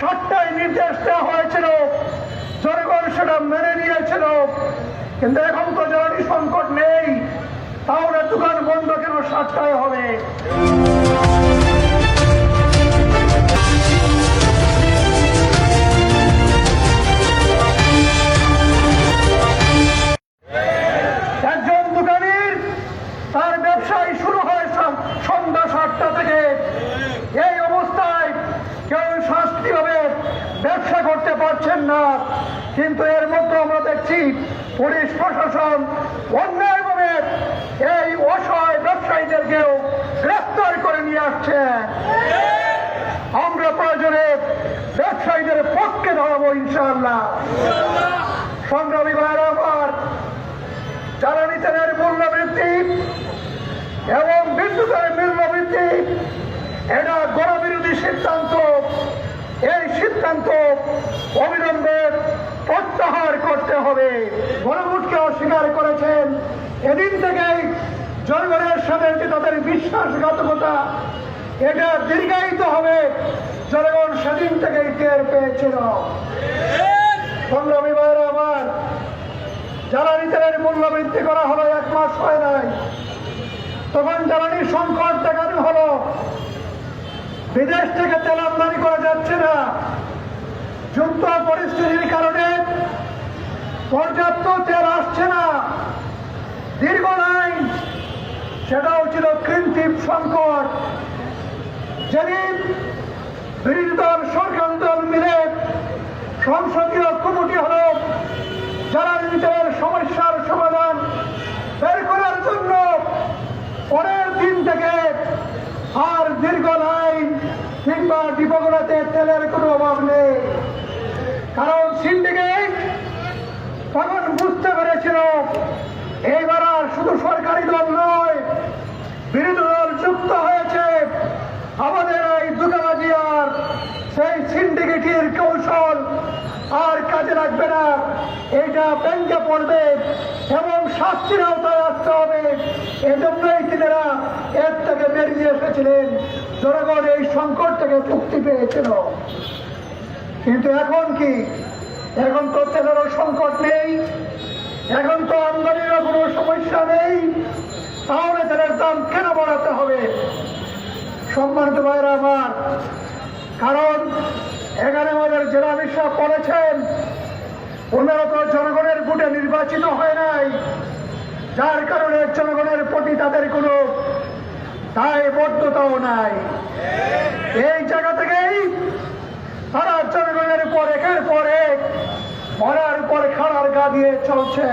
7টায় নির্দেশ দেওয়া হয়েছিল, জনগণ সেটা মেনে নিয়েছিল। কিন্তু এখন তো জ্বালানি সংকট নেই, তাহলে দোকান বন্ধ কেন 7টায় হবে? একজন দোকানির তার ব্যবসায় শুরু হয় সন্ধ্যা 7টা থেকে। এই অবস্থায় কেউ শাস্তিভাবে ব্যবসা করতে পারছেন না, কিন্তু এর মধ্যে আমরা দেখছি পুলিশ প্রশাসন অন্যায়ভাবে এই অসহায় ব্যবসায়ীদেরকেও গ্রেফতার করে নিয়ে আসছে। আমরা প্রয়োজনে ব্যবসায়ীদের পক্ষে দাঁড়াবো ইনশাআল্লাহ। সংগ্রামী ভাইয়েরা আমার, জ্বালানি তেলের মূল্য বৃদ্ধি এবং বিদ্যুতের মূল্য বৃদ্ধি এটা গণবিরোধী সিদ্ধান্ত। এই সিদ্ধান্ত অবিলম্বে প্রত্যাহার করতে হবে। গণভোটকে অস্বীকার করেছেন, এদিন থেকেই জনগণের সাথে যে তাদের বিশ্বাসঘাতকতা এটা দীর্ঘায়িত হবে, জনগণ সেদিন থেকেই টের পেয়েছিল। সংগ্রামী ভাইয়েরা আমার, জ্বালানি তেলের মূল্য বৃদ্ধি করা হলো 1 মাস হয় নাই, তখন জ্বালানির সংকট দেখানো হলো। বিদেশ থেকে তেল আমদানি করা যাচ্ছে না, যুদ্ধ পরিস্থিতির কারণে পর্যাপ্ত তেল আসছে না। দীর্ঘ লাইন, সেটাও ছিল কৃত্রিম সংকট। যেদিন বিরোধী দল সরকারি দল মিলে সংসদীয় কমিটি হলো জ্বালানি তেলের সমস্যার সমাধান বের করার জন্য, পরের দিন থেকে আর দীর্ঘ লাইন কিংবা ডিপোগুলোতে তেলের কোনো অভাব নেই। কারণ সিন্ডিকেট তখন বুঝতে পেরেছিল এইবার আর শুধু সরকারি দল নয়, বিরোধী দল যুক্ত হয়েছে। আমাদের এই দুঃখবাজি আর সেই সিন্ডিকেটের কৌশল আর কাজে লাগবে না, এটা ব্যাংকে পড়বে এবং শাস্তির আওতায় আসতে হবে। এজন্যই তিনারা এর থেকে বেরিয়ে এসেছিলেন, জনগণ এই সংকট থেকে মুক্তি পেয়েছিল। কিন্তু এখন কি? এখন তো তেলেরও সংকট নেই, এখন তো আমদানিরও কোনো সমস্যা নেই, তাহলে তেলের দাম কেন বাড়াতে হবে? সম্মানিত ভাইরা আমার, কারণ এখানে আমাদের জেলা বিষয় বলেছেন ওনারা তো জনগণের ভোটে নির্বাচিত হয় নাই, যার কারণে জনগণের প্রতি তাদের কোনো দায়বদ্ধতাও নাই। এই জায়গা থেকেই তারা জনগণের উপর একের পর এক মরার উপর খাড়ার গা দিয়ে চলছে।